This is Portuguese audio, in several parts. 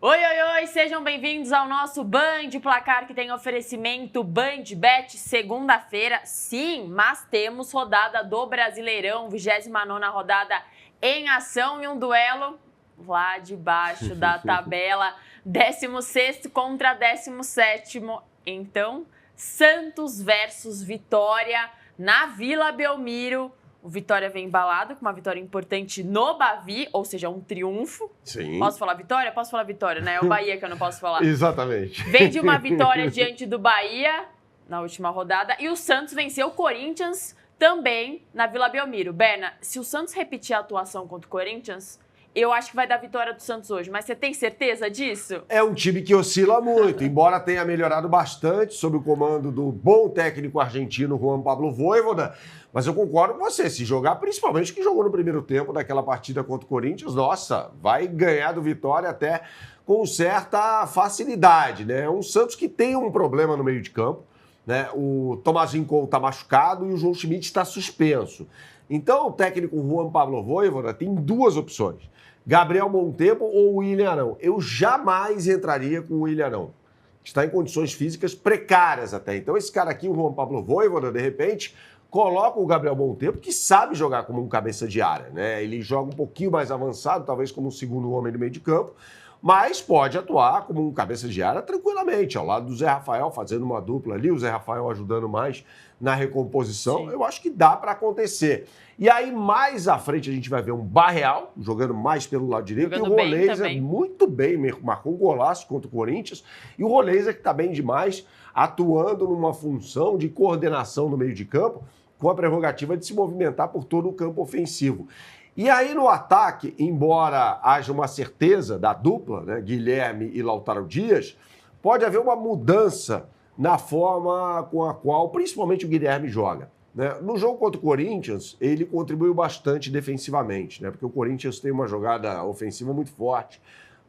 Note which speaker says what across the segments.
Speaker 1: Oi, oi, oi, sejam bem-vindos ao nosso Band Placar, que tem oferecimento BandBet segunda-feira. Sim, mas temos rodada do Brasileirão, 29ª rodada em ação e um duelo lá debaixo da tabela, 16º contra 17º. Então, Santos versus Vitória na Vila Belmiro. O Vitória vem embalado com uma vitória importante no Bavi, ou seja, um triunfo.
Speaker 2: Sim.
Speaker 1: Posso falar vitória? Posso falar vitória, né? É o Bahia que eu não posso falar.
Speaker 2: Exatamente.
Speaker 1: Vem de uma vitória diante do Bahia na última rodada e o Santos venceu o Corinthians também na Vila Belmiro. Berna, se o Santos repetir a atuação contra o Corinthians, eu acho que vai dar vitória do Santos hoje. Mas você tem certeza disso?
Speaker 2: É um time que oscila muito, embora tenha melhorado bastante sob o comando do bom técnico argentino Juan Pablo Vojvoda. Mas eu concordo com você, se jogar, principalmente que jogou no primeiro tempo daquela partida contra o Corinthians, nossa, vai ganhar do Vitória até com certa facilidade, né? É um Santos que tem um problema no meio de campo, né? O Tomazinho Couto está machucado e o João Schmidt está suspenso. Então o técnico Juan Pablo Vojvoda tem duas opções: Gabriel Monteiro ou William Arão. Eu jamais entraria com o William Arão. Está em condições físicas precárias até. Então esse cara aqui, o Juan Pablo Vojvoda, de repente, coloca o Gabriel Monteiro, que sabe jogar como um cabeça de área, né? Ele joga um pouquinho mais avançado, talvez como um segundo homem no meio de campo, mas pode atuar como um cabeça de área tranquilamente, ao lado do Zé Rafael, fazendo uma dupla ali, o Zé Rafael ajudando mais na recomposição. Sim. Eu acho que dá para acontecer. E aí, mais à frente, a gente vai ver um Barreal, jogando mais pelo lado direito, jogando e o Roleiser muito bem, marcou um golaço contra o Corinthians, e o Roleiser que está bem demais, atuando numa função de coordenação no meio de campo, com a prerrogativa de se movimentar por todo o campo ofensivo. E aí no ataque, embora haja uma certeza da dupla, né, Guilherme e Lautaro Dias, pode haver uma mudança na forma com a qual principalmente o Guilherme joga, né? No jogo contra o Corinthians, ele contribuiu bastante defensivamente, né, porque o Corinthians tem uma jogada ofensiva muito forte,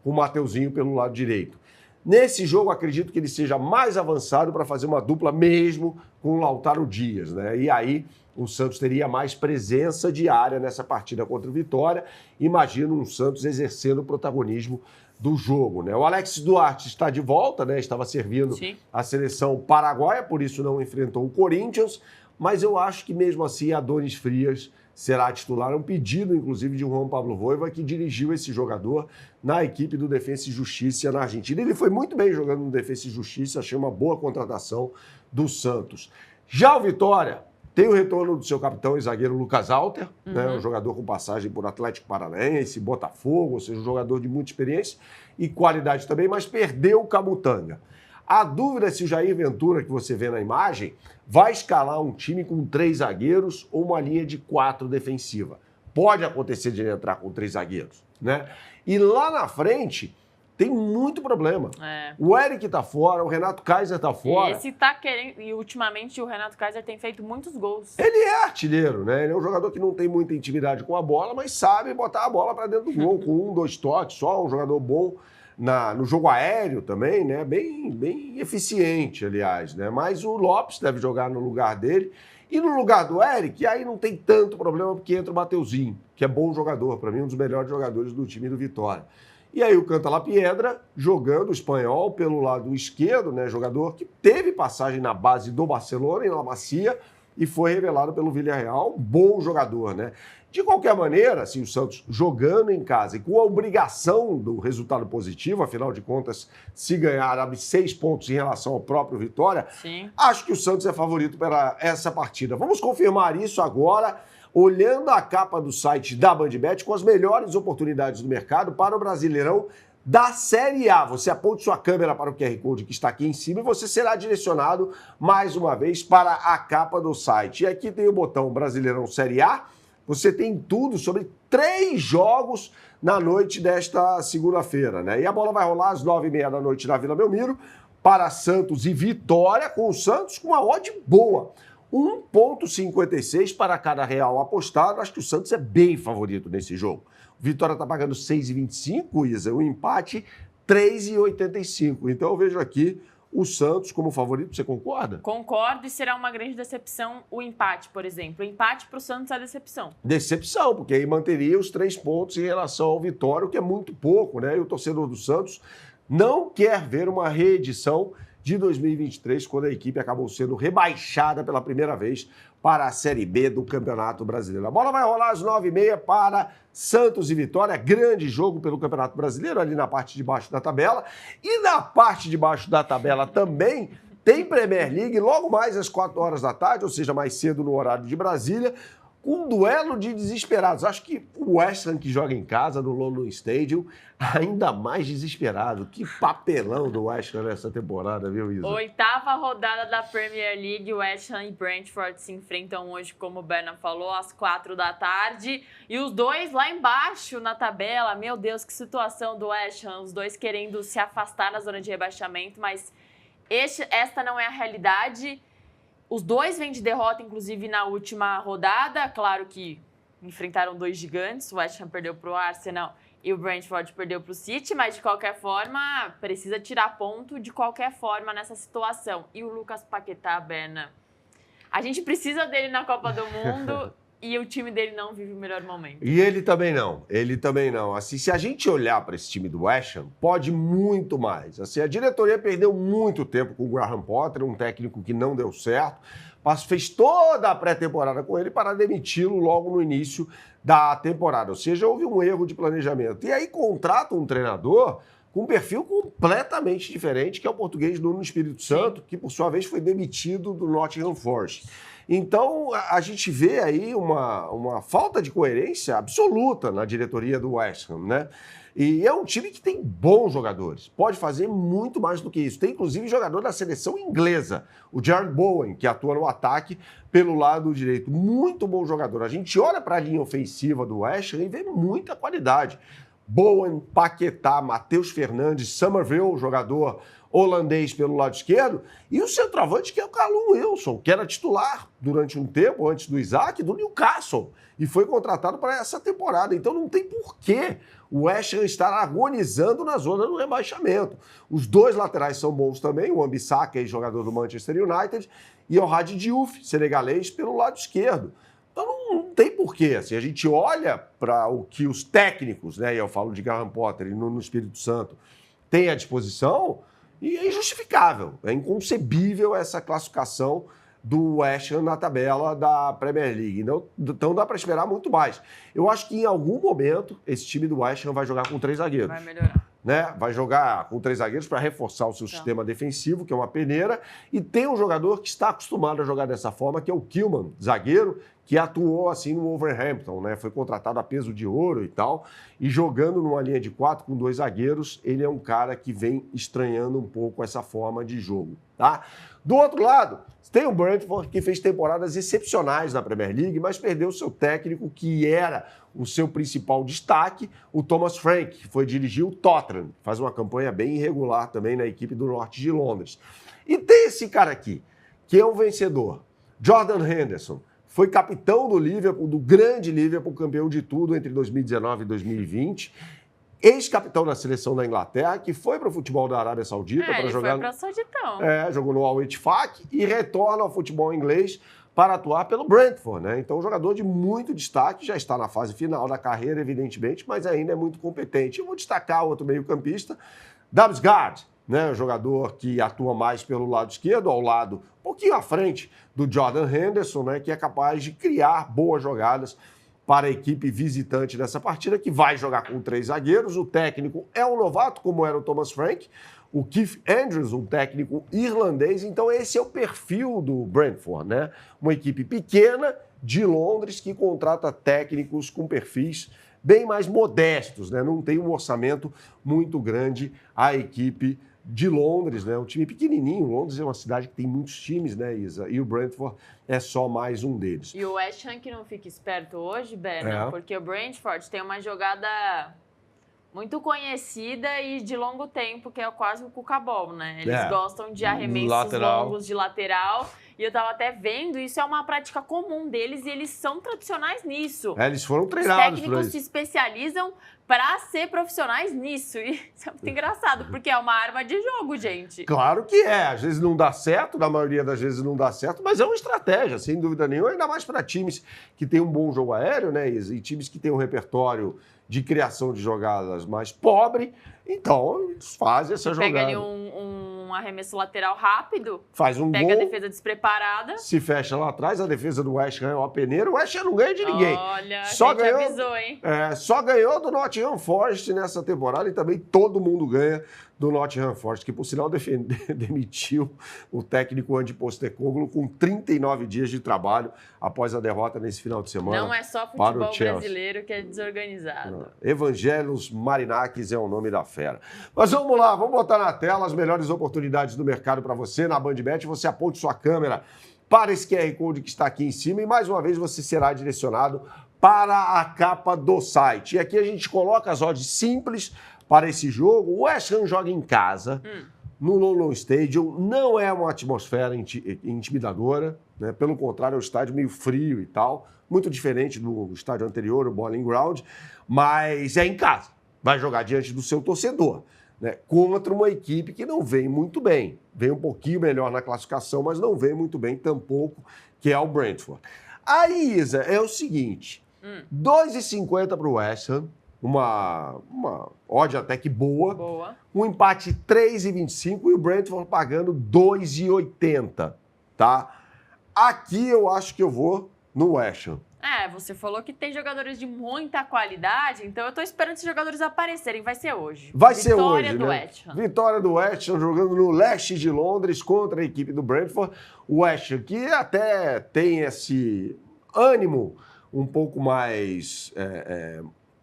Speaker 2: com o Mateuzinho pelo lado direito. Nesse jogo, acredito que ele seja mais avançado para fazer uma dupla mesmo com o Lautaro Dias, né? E aí o Santos teria mais presença de área nessa partida contra o Vitória. Imagino um Santos exercendo o protagonismo do jogo, né? O Alex Duarte está de volta, né? Estava servindo Sim. a seleção paraguaia, por isso não enfrentou o Corinthians. Mas eu acho que mesmo assim Adonis Frias será titular. É um pedido, inclusive, de Juan Pablo Vojvoda, que dirigiu esse jogador na equipe do Defensa e Justiça na Argentina. Ele foi muito bem jogando no Defensa e Justiça, achei uma boa contratação do Santos. Já o Vitória tem o retorno do seu capitão e zagueiro Lucas Alter, né, um jogador com passagem por Atlético Paranaense, Botafogo, ou seja, um jogador de muita experiência e qualidade também, mas perdeu o Camutanga. A dúvida é se o Jair Ventura, que você vê na imagem, vai escalar um time com 3 zagueiros ou uma linha de 4 defensiva. Pode acontecer de ele entrar com 3 zagueiros, né? E lá na frente tem muito problema. O Eric tá fora, o Renato Kaiser tá fora.
Speaker 1: Esse tá querendo, e ultimamente o Renato Kaiser tem feito muitos gols.
Speaker 2: Ele é artilheiro, né? Ele é um jogador que não tem muita intimidade com a bola, mas sabe botar a bola para dentro do gol, com 1, 2 toques, só um jogador bom no jogo aéreo também, né? Bem eficiente, aliás, né? Mas o Lopes deve jogar no lugar dele. E no lugar do Eric, aí não tem tanto problema, porque entra o Mateuzinho, que é bom jogador, para mim um dos melhores jogadores do time do Vitória. E aí o Canta La Piedra, jogando o espanhol pelo lado esquerdo, né? Jogador que teve passagem na base do Barcelona, em La Masia, e foi revelado pelo Villarreal, bom jogador, né? De qualquer maneira, assim, o Santos jogando em casa e com a obrigação do resultado positivo, afinal de contas, se ganhar, abre 6 pontos em relação ao próprio Vitória,
Speaker 1: Sim.
Speaker 2: Acho que o Santos é favorito para essa partida. Vamos confirmar isso agora, olhando a capa do site da BandBet com as melhores oportunidades do mercado para o Brasileirão da Série A. Você aponte sua câmera para o QR Code que está aqui em cima e você será direcionado mais uma vez para a capa do site. E aqui tem o botão Brasileirão Série A. Você tem tudo sobre 3 jogos na noite desta segunda-feira, né? E a bola vai rolar às 9h30 da noite na Vila Belmiro para Santos e Vitória, com o Santos com uma odd boa. 1,56 para cada real apostado. Acho que o Santos é bem favorito nesse jogo. O Vitória está pagando 6,25, Isa. O empate, 3,85. Então eu vejo aqui o Santos como favorito. Você concorda?
Speaker 1: Concordo, e será uma grande decepção o empate, por exemplo. O empate para o Santos é decepção.
Speaker 2: Decepção, porque aí manteria os 3 pontos em relação ao Vitória, o que é muito pouco, né? E o torcedor do Santos não quer ver uma reedição de 2023, quando a equipe acabou sendo rebaixada pela primeira vez para a Série B do Campeonato Brasileiro. A bola vai rolar às 9h30 para Santos e Vitória. Grande jogo pelo Campeonato Brasileiro, ali na parte de baixo da tabela. E na parte de baixo da tabela também tem Premier League, logo mais às 4 horas da tarde, ou seja, mais cedo no horário de Brasília, um duelo de desesperados. Acho que o West Ham, que joga em casa, no London Stadium, ainda mais desesperado. Que papelão do West Ham nessa temporada, viu, Isa?
Speaker 1: 8ª rodada da Premier League, West Ham e Brentford se enfrentam hoje, como o Berna falou, às 4 da tarde. E os dois lá embaixo na tabela. Meu Deus, que situação do West Ham. Os dois querendo se afastar na zona de rebaixamento, mas esta não é a realidade. Os dois vêm de derrota, inclusive, na última rodada. Claro que enfrentaram 2 gigantes. O West Ham perdeu para o Arsenal e o Brentford perdeu para o City. Mas, de qualquer forma, precisa tirar ponto de qualquer forma nessa situação. E o Lucas Paquetá, Berna, a gente precisa dele na Copa do Mundo e o time dele não vive o melhor momento.
Speaker 2: E ele também não. Assim, se a gente olhar para esse time do West Ham, pode muito mais. Assim, a diretoria perdeu muito tempo com o Graham Potter, um técnico que não deu certo, mas fez toda a pré-temporada com ele para demiti-lo logo no início da temporada. Ou seja, houve um erro de planejamento. E aí contrata um treinador com um perfil completamente diferente, que é o português Nuno Espírito Santo, que por sua vez foi demitido do Nottingham Forest. Então, a gente vê aí uma falta de coerência absoluta na diretoria do West Ham, né? E é um time que tem bons jogadores, pode fazer muito mais do que isso. Tem, inclusive, jogador da seleção inglesa, o Jared Bowen, que atua no ataque pelo lado direito. Muito bom jogador. A gente olha para a linha ofensiva do West Ham e vê muita qualidade. Bowen, Paquetá, Matheus Fernandes, Somerville, jogador holandês pelo lado esquerdo, e o centroavante, que é o Callum Wilson, que era titular durante um tempo, antes do Isaac, do Newcastle, e foi contratado para essa temporada. Então não tem porquê o West Ham estar agonizando na zona do rebaixamento. Os 2 laterais são bons também, o Wan-Bissaka, jogador do Manchester United, e o Hadi Diouf, senegalês, pelo lado esquerdo. Então não tem porquê. Assim, a gente olha para o que os técnicos, né, e eu falo de Graham Potter e no Espírito Santo, têm à disposição, e é injustificável, é inconcebível essa classificação do West Ham na tabela da Premier League. Então dá para esperar muito mais. Eu acho que em algum momento esse time do West Ham vai jogar com 3 zagueiros.
Speaker 1: Vai melhorar.
Speaker 2: Né? Vai jogar com 3 zagueiros para reforçar o seu sistema defensivo, que é uma peneira, e tem um jogador que está acostumado a jogar dessa forma, que é o Kilman, zagueiro, que atuou assim no Wolverhampton, né? Foi contratado a peso de ouro e tal, e jogando numa linha de 4 com 2 zagueiros, ele é um cara que vem estranhando um pouco essa forma de jogo, tá? Do outro lado, tem o Brentford, que fez temporadas excepcionais na Premier League, mas perdeu o seu técnico, que era o seu principal destaque, o Thomas Frank, que foi dirigir o Tottenham, faz uma campanha bem irregular também na equipe do norte de Londres. E tem esse cara aqui, que é um vencedor, Jordan Henderson, foi capitão do Liverpool, do grande Liverpool, campeão de tudo entre 2019 e 2020, ex-capitão da seleção da Inglaterra, que foi para o futebol da Arábia Saudita para jogar.
Speaker 1: Foi para Sauditão.
Speaker 2: Jogou no Al Ettifaq e retorna ao futebol inglês para atuar pelo Brentford, né? Então, um jogador de muito destaque, já está na fase final da carreira, evidentemente, mas ainda é muito competente. Eu vou destacar outro meio-campista, Damsgaard, né? Um jogador que atua mais pelo lado esquerdo, ao lado, um pouquinho à frente do Jordan Henderson, né? Que é capaz de criar boas jogadas para a equipe visitante dessa partida, que vai jogar com 3 zagueiros. O técnico é um novato, como era o Thomas Frank, o Keith Andrews, um técnico irlandês. Então esse é o perfil do Brentford, né? Uma equipe pequena de Londres que contrata técnicos com perfis bem mais modestos, né? Não tem um orçamento muito grande a equipe de Londres, né? Um time pequenininho. Londres é uma cidade que tem muitos times, né, Isa? E o Brentford é só mais um deles.
Speaker 1: E o West Ham que não fica esperto hoje, Berna, porque o Brentford tem uma jogada muito conhecida e de longo tempo, que é quase o Cucabol, né? Eles gostam de arremessos longos de lateral. E eu tava até vendo, isso é uma prática comum deles e eles são tradicionais nisso.
Speaker 2: Eles foram
Speaker 1: Os
Speaker 2: treinados para
Speaker 1: técnicos
Speaker 2: isso.
Speaker 1: se especializam para ser profissionais nisso. E isso é muito engraçado, porque é uma arma de jogo, gente.
Speaker 2: Claro que é, às vezes não dá certo, na maioria das vezes não dá certo, mas é uma estratégia, sem dúvida nenhuma, ainda mais para times que têm um bom jogo aéreo, né, Isa? E times que têm um repertório de criação de jogadas mais pobre, então eles fazem essa jogada.
Speaker 1: Pega ali um arremesso lateral rápido,
Speaker 2: Faz um
Speaker 1: pega a
Speaker 2: gol,
Speaker 1: defesa despreparada.
Speaker 2: se fecha lá atrás, a defesa do West Ham é uma peneira, o West Ham não ganha de ninguém.
Speaker 1: Olha,
Speaker 2: Só
Speaker 1: a gente
Speaker 2: ganhou-
Speaker 1: avisou, hein?
Speaker 2: Só ganhou do Nottingham Forest nessa temporada e também todo mundo ganha do Nottingham Forest, que por sinal demitiu o técnico Andy Postecoglou com 39 dias de trabalho após a derrota nesse final de semana.
Speaker 1: Não é só
Speaker 2: para o
Speaker 1: futebol
Speaker 2: Chelsea.
Speaker 1: brasileiro que é desorganizado.
Speaker 2: Evangelos Marinakis é o nome da fera. Mas vamos lá, vamos botar na tela as melhores oportunidades do mercado para você na BandBet. Você aponte sua câmera para esse QR Code que está aqui em cima e mais uma vez você será direcionado para a capa do site. E aqui a gente coloca as odds simples para esse jogo. O West Ham joga em casa, no London Stadium. Não é uma atmosfera intimidadora, né? Pelo contrário, é um estádio meio frio e tal. Muito diferente do estádio anterior, o Bowling Ground. Mas é em casa. Vai jogar diante do seu torcedor, né? Contra uma equipe que não vem muito bem. Vem um pouquinho melhor na classificação, mas não vem muito bem tampouco, que é o Brentford. Aí, Isa, é o seguinte. 2,50 para o West Ham, uma odd até que boa.
Speaker 1: Boa.
Speaker 2: Um empate 3,25 e o Brentford pagando 2,80, tá? Aqui eu acho que eu vou no West Ham.
Speaker 1: Você falou que tem jogadores de muita qualidade, então eu tô esperando esses jogadores aparecerem. Vai ser hoje.
Speaker 2: Vai ser hoje,
Speaker 1: Vitória do
Speaker 2: né?
Speaker 1: West Ham.
Speaker 2: Vitória do West Ham jogando no leste de Londres contra a equipe do Brentford. O West Ham que até tem esse ânimo um pouco mais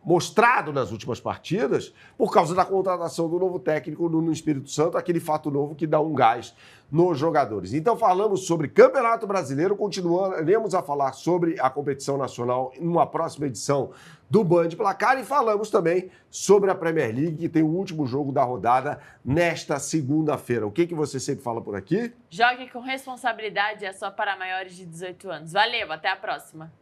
Speaker 2: mostrado nas últimas partidas por causa da contratação do novo técnico no Espírito Santo, aquele fato novo que dá um gás nos jogadores. Então falamos sobre Campeonato Brasileiro, continuaremos a falar sobre a competição nacional numa próxima edição do Band Placar e falamos também sobre a Premier League, que tem o último jogo da rodada nesta segunda-feira. O que você sempre fala por aqui?
Speaker 1: Jogue com responsabilidade, é só para maiores de 18 anos. Valeu, até a próxima.